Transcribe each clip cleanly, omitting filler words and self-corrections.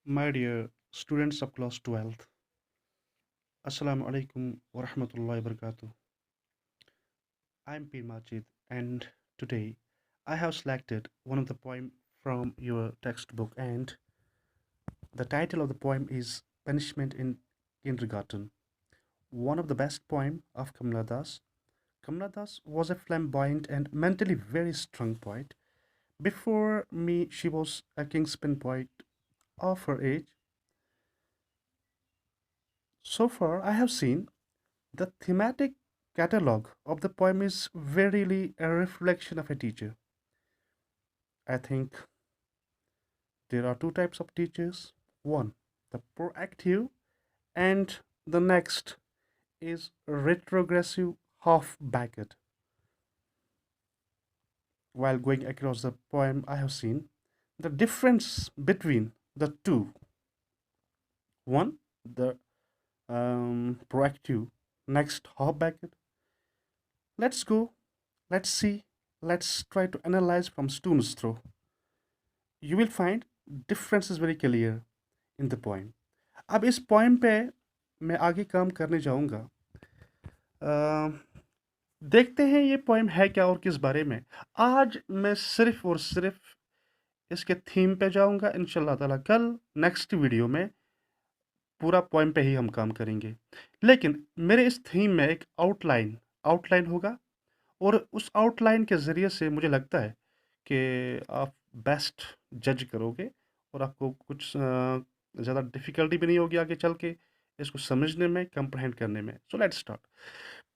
My dear students of class 12th, Assalamu alaikum wa rahmatullahi wa barakatuh. I'm Pir Majid, and today I have selected one of the poem from your textbook, and the title of the poem is Punishment in Kindergarten. One of the best poem of Kamala Das. Kamala Das was a flamboyant and mentally very strong poet. Before me, she was a Kingspin poet of her age. So far, I have seen the thematic catalogue of the poem is verily a reflection of a teacher. I think there are two types of teachers. One, the proactive, and the next is retrogressive half-backed. While going across the poem, I have seen the difference between the two. One, the proactive, next half-backed. Let's go, let's see, let's try to analyze from students through. You will find differences very clear in the poem. अब इस poem पे मैं आगे काम करने जाऊंगा. देखते हैं ये poem है क्या और किस बारे में. आज मैं सिर्फ और सिर्फ इसके थीम पे जाऊंगा. इंशाल्लाह ताला कल नेक्स्ट वीडियो में पूरा poem पे ही हम काम करेंगे. लेकिन मेरे इस थीम में एक आउटलाइन होगा और उस आउटलाइन के ज़रिए से मुझे लगता है कि आप बेस्ट जज करोगे और आपको कुछ ज़्यादा डिफ़िकल्टी भी नहीं होगी आगे चल के इसको समझने में, कंप्रहेंड करने में. So let's start.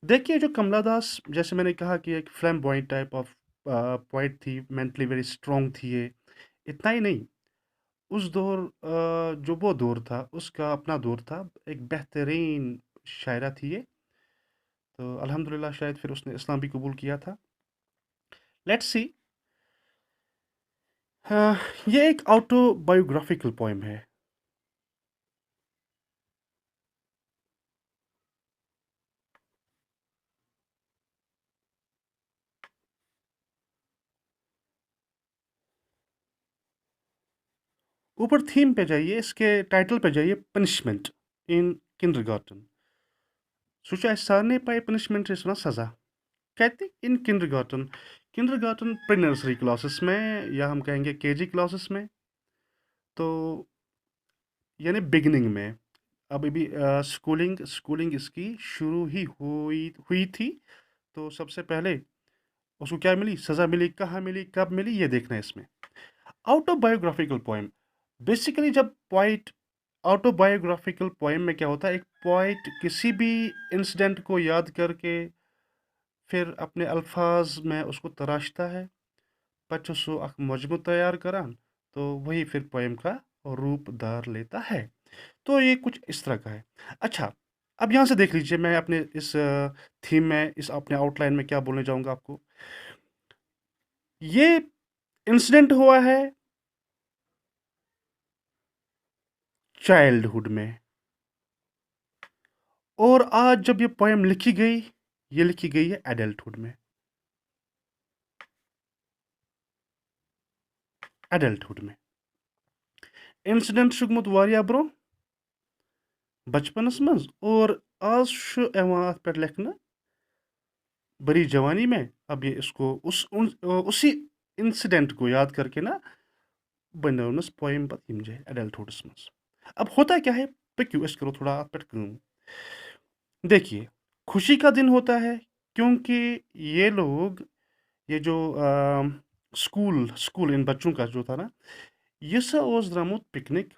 देखिए जो कमला दास, जैसे मैंने कहा कि एक फ्लैम्बॉयंट टाइप ऑफ पोएट थी, मेंटली वेरी स्ट्रॉन्ग थी ये. इतना ही नहीं, उस दौर जो वो दौर था, उसका अपना दौर था. एक बेहतरीन शायरा थी ये. तो अल्हम्दुलिल्लाह शायद फिर उसने इस्लाम भी कबूल किया था. Let's see. ये एक ऑटोबायोग्राफिकल पोएम है. ऊपर थीम पे जाइए, इसके टाइटल पे जाइए, पनिशमेंट इन किंडरगार्टन. सोचा सर ने पाई पनिशमेंट से सुना सज़ा. कहते इन किंडरगार्टन प्री नर्सरी क्लासेस में, या हम कहेंगे केजी क्लासेस में. तो यानी बिगिनिंग में. अभी भी स्कूलिंग इसकी शुरू ही हुई हुई थी. तो सबसे पहले उसको क्या मिली, सज़ा मिली, कहाँ मिली, कब मिली, ये देखना है इसमें. Autobiographical poem. बेसिकली जब पोइट ऑटोबायोग्राफिकल पोएम में क्या होता है, एक पोइट किसी भी इंसिडेंट को याद करके फिर अपने अल्फाज में उसको तराशता है, पच सो अख मजमू तैयार करान, तो वही फिर पोएम का रूप धार लेता है. तो ये कुछ इस तरह का है. अच्छा, अब यहाँ से देख लीजिए, मैं अपने इस थीम में, इस अपने आउटलाइन में क्या बोलने जाऊंगा आपको. ये इंसिडेंट हुआ है चाइल्डहुड में, और आज जब ये पोएम लिखी गई, ये लिखी गई है एडल्टहुड में. एडल्टहुड में इंसिडेंट शुगमुत वारिया ब्रो बचपनस मज, और आज छु यवान अथ पे लिखना बड़ी जवानी में. अब ये इसको उसी इंसिडेंट को याद करके ना बनवनस पोएम पत यम जाए एडल्टहुडस मज. अब होता क्या है, पक्यू इस करो थोड़ा अथ पे काम. देखिए, खुशी का दिन होता है, क्योंकि ये लोग, ये जो स्कूल स्कूल इन बच्चों का जो था ना, ये सब ओस द्रामुत पिकनिक.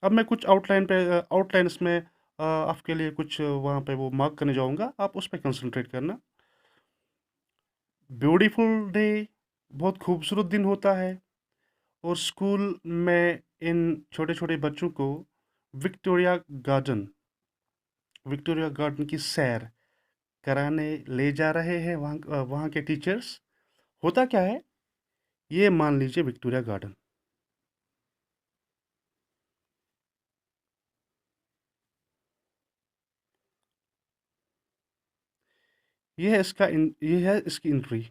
अब मैं कुछ आउटलाइन इसमें आपके लिए कुछ वहाँ पे वो मार्क करने जाऊँगा, आप उस पे कंसंट्रेट करना. ब्यूटीफुल डे, बहुत खूबसूरत दिन होता है, और स्कूल में इन छोटे-छोटे बच्चों को विक्टोरिया गार्डन विक्टोरिया गार्डन की सैर कराने ले जा रहे हैं वहाँ के टीचर्स. होता क्या है, ये मान लीजिए विक्टोरिया गार्डन. ये है इसकी एंट्री.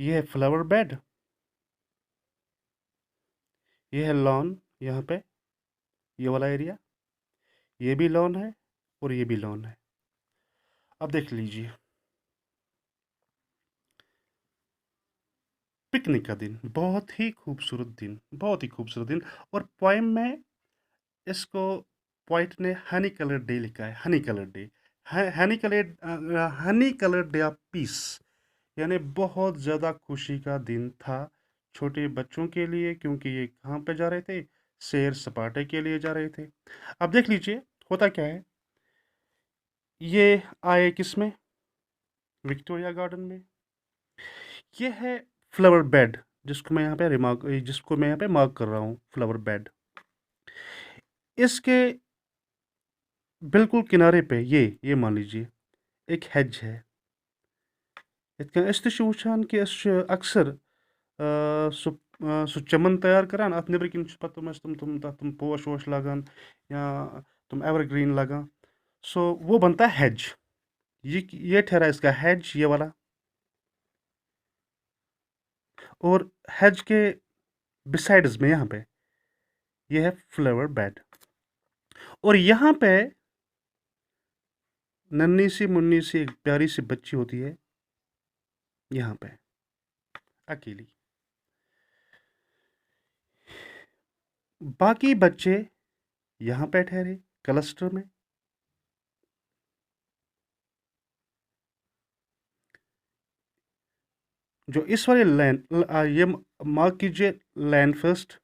ये है फ्लावर बेड, ये है लॉन, यहाँ पे ये वाला एरिया, ये भी लॉन है और ये भी लॉन है। अब देख लीजिए, पिकनिक का दिन, बहुत ही खूबसूरत दिन, बहुत ही खूबसूरत दिन। और पोएम में इसको पोइट ने हनी कलर्ड डे लिखा है, Honey coloured day, Honey coloured day of peace, यानी बहुत ज़्यादा खुशी का दिन था छोटे बच्चों के लिए, क्योंकि ये कहाँ पे जा रहे थे, सैर सपाटे के लिए जा रहे थे। अब देख लीजिए होता क्या है, ये आए किस में, विक्टोरिया गार्डन में। ये है फ्लावर बेड, जिसको मैं यहाँ पे मार्क कर रहा हूँ, फ्लावर बेड। इसके बिल्कुल किनारे पे ये मान लीजिए एक हेज है। इतने वुचान कि अक्सर सु चमन तैयार करान, अत नबर किन तुम तुम पोश वोश लगान या तुम एवरग्रीन लगान, सो वो बनता है हेज। ये ठहरा इसका हेज, ये वाला। और हेज के बिसाइड्स में यहाँ पे ये है फ्लावर बेड। और यहाँ पे नन्ही सी मुन्नी सी एक प्यारी सी बच्ची होती है, यहाँ पे अकेली। बाकी बच्चे यहाँ पे ठहरे क्लस्टर में। जो इस वाले ये मार्क कीजिए, लैंड फर्स्ट,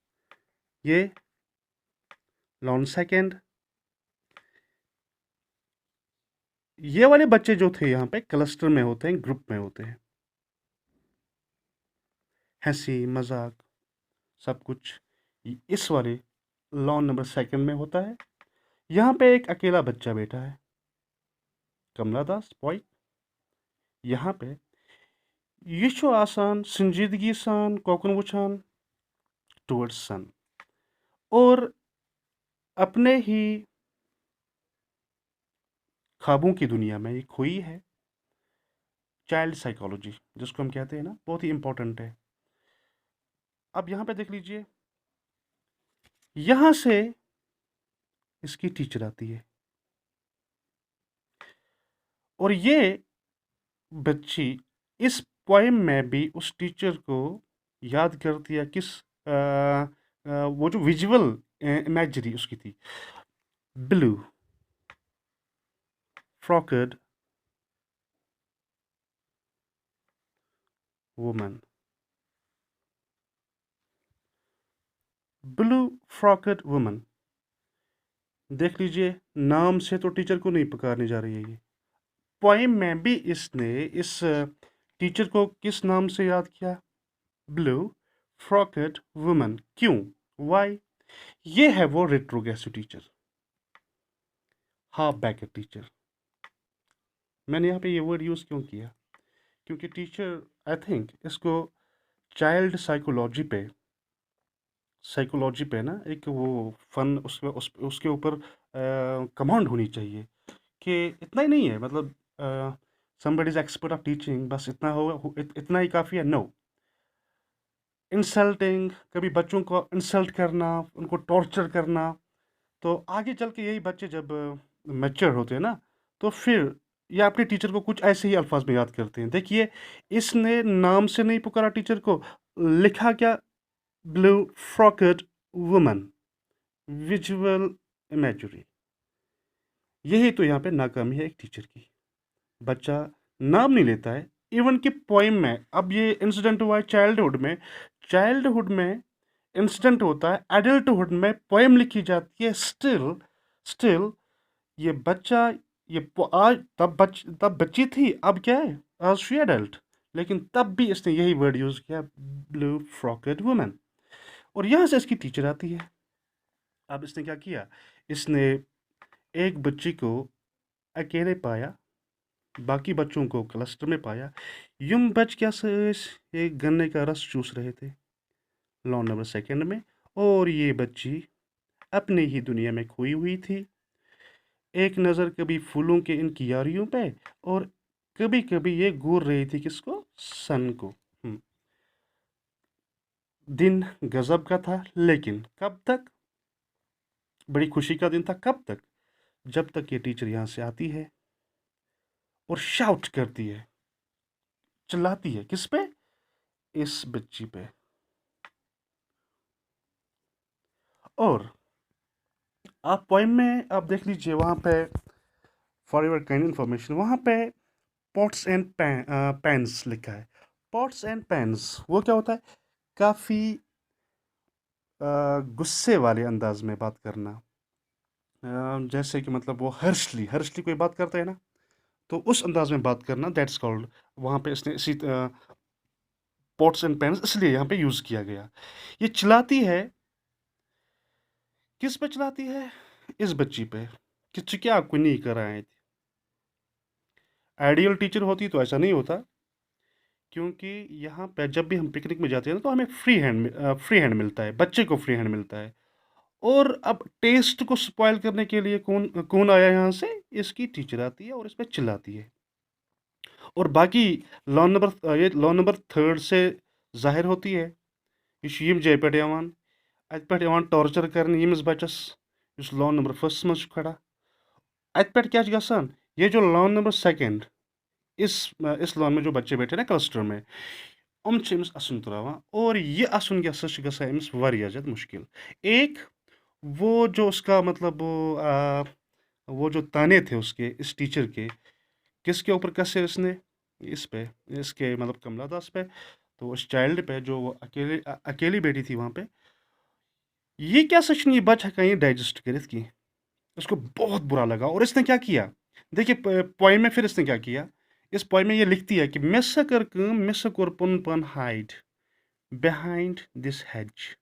ये लॉन सेकेंड। ये वाले बच्चे जो थे यहाँ पे क्लस्टर में होते हैं, ग्रुप में होते हैं। हंसी मजाक सब कुछ इस वाले लॉन नंबर सेकंड में होता है। यहाँ पे एक अकेला बच्चा बैठा है, कमला दास बॉय। यहाँ पे ये छो आसान संजीदगी सान कोकन वुचान टुवर्ड्स सन, और अपने ही ख्वाबों की दुनिया में ये खोई है। चाइल्ड साइकोलॉजी जिसको हम कहते हैं ना, बहुत ही इंपॉर्टेंट है। अब यहाँ पे देख लीजिए, यहाँ से इसकी टीचर आती है, और ये बच्ची इस पोएम में भी उस टीचर को याद करती है। वो जो विजुअल इमेजरी उसकी थी, ब्लू फ्रॉकड वुमन, ब्लू फ्रॉकड वुमन। देख लीजिए, नाम से तो टीचर को नहीं पुकारने जा रही है ये। पोएम में भी इसने इस टीचर को किस नाम से याद किया, ब्लू फ्रॉकड वुमन। क्यों, वाई? ये है वो retrogressive teacher, half baked teacher. मैंने यहाँ पे ये वर्ड यूज़ क्यों किया, क्योंकि टीचर आई थिंक इसको चाइल्ड साइकोलॉजी पे ना एक वो फन उसके ऊपर कमांड होनी चाहिए कि इतना ही नहीं है, मतलब somebody is expert of teaching, बस इतना हो, इतना ही काफ़ी है। नो, इंसल्टिंग, कभी बच्चों को इंसल्ट करना, उनको टॉर्चर करना, तो आगे चल के यही बच्चे जब मैच्योर होते हैं ना, तो फिर ये अपने टीचर को कुछ ऐसे ही अल्फाज में याद करते हैं। देखिए, इसने नाम से नहीं पुकारा टीचर को, लिखा क्या, ब्लू फ्रॉकड वुमन, विजुअल इमेजरी। यही तो यहाँ पे नाकामी है एक टीचर की। बच्चा नाम नहीं लेता है, इवन कि पोइम में। अब ये इंसिडेंट हुआ है चाइल्डहुड में इंसिडेंट होता है, एडल्टहुड में पोएम लिखी जाती है। स्टिल ये बच्चा, आज तब बच्ची थी, अब क्या है, आज शी एडल्ट, लेकिन तब भी इसने यही वर्ड यूज किया, ब्लू फ्रॉकेड वुमन। और यहाँ से इसकी टीचर आती है। अब इसने क्या किया, इसने एक बच्ची को अकेले पाया, बाकी बच्चों को क्लस्टर में पाया। युम बच क्या एक गन्ने का रस चूस रहे थे लॉन नंबर सेकंड में, और ये बच्ची अपनी ही दुनिया में खोई हुई थी। एक नज़र कभी फूलों के इन कियारियों पे, और कभी कभी ये घूर रही थी किसको, सन को। दिन गजब का था, लेकिन कब तक? बड़ी खुशी का दिन था, कब तक? जब तक ये टीचर यहाँ से आती है और शाउट करती है, चिल्लाती है। किस पे? इस बच्ची पे। और आप पोइम में आप देख लीजिए, वहाँ पे फॉर योर काइंड इन्फॉर्मेशन, वहाँ पे पॉट्स एंड पेन्स लिखा है। पॉट्स एंड पेन्स वो क्या होता है? काफ़ी गुस्से वाले अंदाज में बात करना। जैसे कि मतलब वो हर्षली हर्षली कोई बात करता है ना, तो उस अंदाज में बात करना, दैट्स कॉल्ड। वहाँ पे इसने इसी पॉट्स एंड पेन्स इसलिए यहाँ पे यूज़ किया गया। ये चिल्लाती है, किस पे चिल्लाती है? इस बच्ची पे। कि क्या कुनी कराए थी। आइडियल टीचर होती तो ऐसा नहीं होता, क्योंकि यहाँ पे जब भी हम पिकनिक में जाते हैं ना, तो हमें फ्री हैंड मिलता है, बच्चे को फ्री हैंड मिलता है। और अब टेस्ट को स्पॉइल करने के लिए कौन कौन आया यहाँ से? इसकी टीचर आती है और इस पे चिल्लाती है। और बाकी लॉ नंबर थर्ड से जाहिर होती है, ये छ यिम जगह पे यवान, अत पे यवान टॉर्चर करने यिमिस बच्चस, इस लॉ नंबर फर्स्ट मज छ खड़ा। अत पे क्या छ गसान? ये जो लॉ नंबर सेकंड, इस लॉन में जो बच्चे बैठे ना क्लस्टर में, हम छ अमिस असन तरावान, और ये असन क्या छ गसान अमिस वारिया ज़्यादा मुश्किल। एक, वो जो उसका मतलब वो जो ताने थे उसके, इस टीचर के, किसके ऊपर कसे उसने? इस पे, इसके मतलब कमला दास पे। तो उस चाइल्ड पे जो वो अकेली बेटी थी वहाँ पे, ये क्या सच नहीं, बच हका ये डाइजेस्ट करित की। उसको बहुत बुरा लगा और इसने क्या किया? देखिए पोइम में फिर इसने क्या किया। इस पोइम में ये लिखती है कि मे सा कर कम, मे सा कोर पुन पन हाइड बिहाइंड दिस हेज।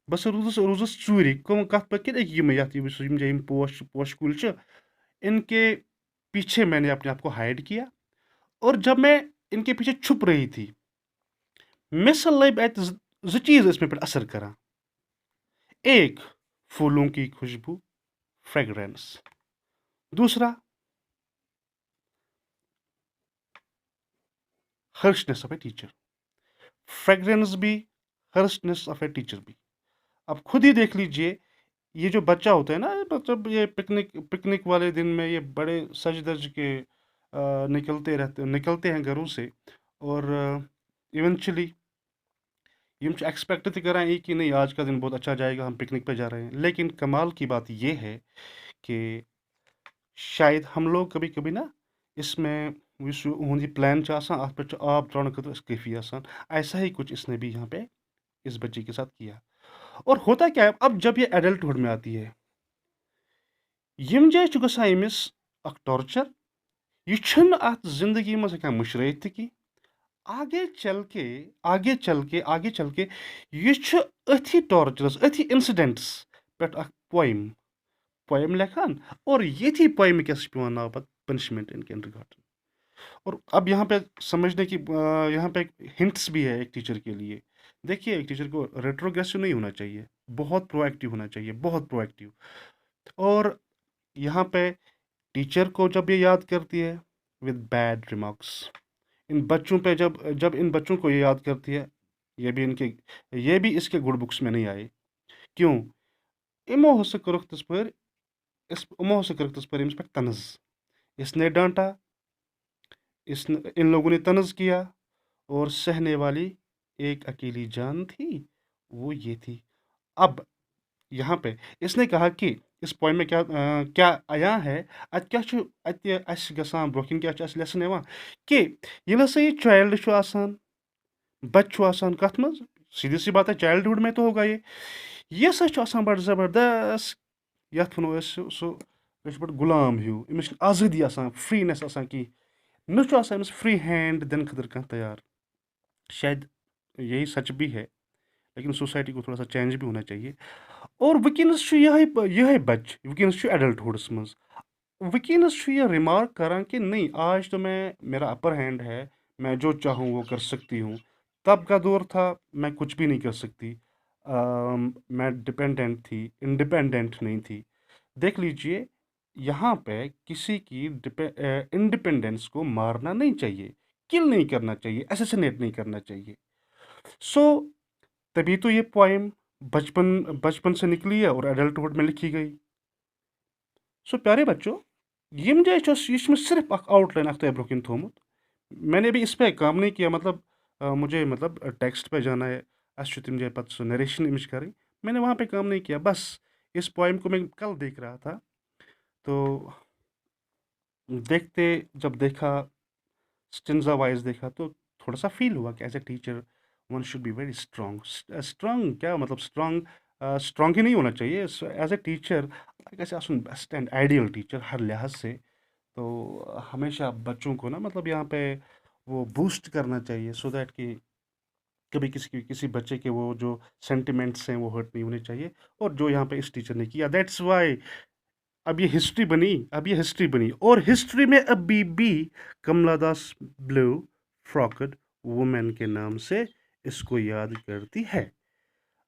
बस रूजस रूजस चूरी कम कत पे कि यम यत यम जो पोश पोश कुल छ, इनके पीछे मैंने अपने आप को हाइड किया। और जब मैं इनके पीछे छुप रही थी, मे सा लब अत ज चीज इस पे असर करा। एक, फूलों की खुशबू, फ्रेग्रेंस। दूसरा, हर्शनेस ऑफ ए टीचर। फ्रेग्रेंस भी, हर्शनेस ऑफ ए टीचर भी। अब खुद ही देख लीजिए, ये जो बच्चा होता है ना, मतलब ये पिकनिक वाले दिन में ये बड़े सज धज के निकलते हैं घरों से। और इवेंचुअली यम एक्सपेक्ट तो कराएं कि नहीं, आज का दिन बहुत अच्छा जाएगा, हम पिकनिक पे जा रहे हैं। लेकिन कमाल की बात ये है कि शायद हम लोग कभी कभी ना इसमें उहद प्लान अत पे आब त्राने खतर काफ़ी आसान। ऐसा ही कुछ इसने भी यहाँ पे इस बच्ची के साथ किया। और होता क्या है, अब जब ये एडल्टहुड में आती है, यम जाए गसान अमिस अख टॉर्चर, यह अत जिंदगी मज हेकान मुशरत त की। आगे चल के यह अथी टॉर्चरस, अथी इंसिडेंट्स पे पोइम पोइम लेखान, और ये पोइम क्या पे नाव पत पनिशमेंट इन किंडरगार्टन। और अब यहाँ पे समझने की यहाँ पे हिंट्स भी है एक टीचर के लिए। देखिए, एक टीचर को रेट्रोग्रेसिव नहीं होना चाहिए, बहुत प्रोएक्टिव होना चाहिए, बहुत प्रोएक्टिव। और यहाँ पे टीचर को जब ये याद करती है विद बैड रिमार्क्स, इन बच्चों पे जब जब इन बच्चों को ये याद करती है, ये भी इसके गुड बुक्स में नहीं आए। क्यों? इमो हस करुख तस पर इस इमो हस करुख तस पर इस पे तनज, इसने डांटा, इन लोगों ने तनज किया, और सहने वाली एक अकेली जान थी, वो ये थी। अब यहाँ पे इसने कहा कि इस पॉइंट में क्या आया है, अत क्या गसान ब्रोकिन क्या लेसन यवान कि ये हसा ये चाइल्ड आसान, बच्चु आसान कथ मज, सीधी सी बात है, चाइल्डहुड में तो होगा ये सा आसान बड़ जबरदस्त। यथ वनो सो बड़ गुलाम हूँ, अमिस आज़ादी आसान, फ्रीनेस आसान कि न अमिस फ्री हैंड दिन खतर कह तैयार। शायद यही सच भी है, लेकिन सोसाइटी को थोड़ा सा चेंज भी होना चाहिए। और वनस यह बच वनस एडल्टहुडस मज, वनस ये रिमार्क करा कि नहीं, आज तो मैं, मेरा अपर हैंड है, मैं जो चाहूँ वो कर सकती हूँ। तब का दौर था मैं कुछ भी नहीं कर सकती, मैं डिपेंडेंट थी, इंडिपेंडेंट नहीं थी। देख लीजिए, यहाँ पे किसी की इंडिपेंडेंस को मारना नहीं चाहिए, किल नहीं करना चाहिए, असैसिनेट नहीं करना चाहिए। सो तभी तो ये पोएम बचपन बचपन से निकली है और एडल्टहुड में लिखी गई। सो प्यारे बच्चों, यम जाए ये सिर्फ आउटलाइन अख ब्रोकन थोमुत। मैंने भी इस पे काम नहीं किया, मतलब मुझे मतलब टेक्स्ट पे जाना है, अस तम जाए पत नरेशन अमिच करें। मैंने वहाँ पे काम नहीं किया, बस इस पोएम को मैं कल देख रहा था। तो देखते जब देखा, स्टिंजा वाइज देखा, तो थोड़ा सा फील हुआ कि as a teacher one should be very strong. Strong क्या मतलब, स्ट्रांग स्ट्रांग ही नहीं होना चाहिए एज ए टीचर। कैसे आसन बेस्ट एंड आइडियल टीचर हर लिहाज से। तो हमेशा बच्चों को ना मतलब यहाँ पे वो बूस्ट करना चाहिए, सो दैट कि कभी किसी बच्चे के वो जो सेंटिमेंट्स हैं वो हर्ट नहीं होने चाहिए। और जो यहाँ पे इस टीचर ने किया, दैट्स वाई अब ये हिस्ट्री बनी, और हिस्ट्री में अभी भी कमला दास ब्लू फ्रॉकड वुमेन के नाम से इसको याद करती है।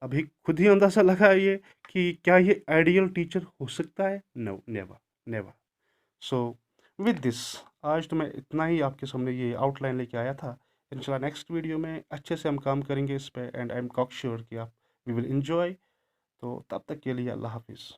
अभी खुद ही अंदाजा लगाइए कि क्या ये आइडियल टीचर हो सकता है? No, never, never. So with this, आज तो मैं इतना ही आपके सामने ये आउटलाइन लेके आया था। इंशाल्लाह नेक्स्ट वीडियो में अच्छे से हम काम करेंगे इस पे, and I am cocksure कि आप वी विल एंजॉय। तो तब तक के लिए अल्लाह हाफिज़।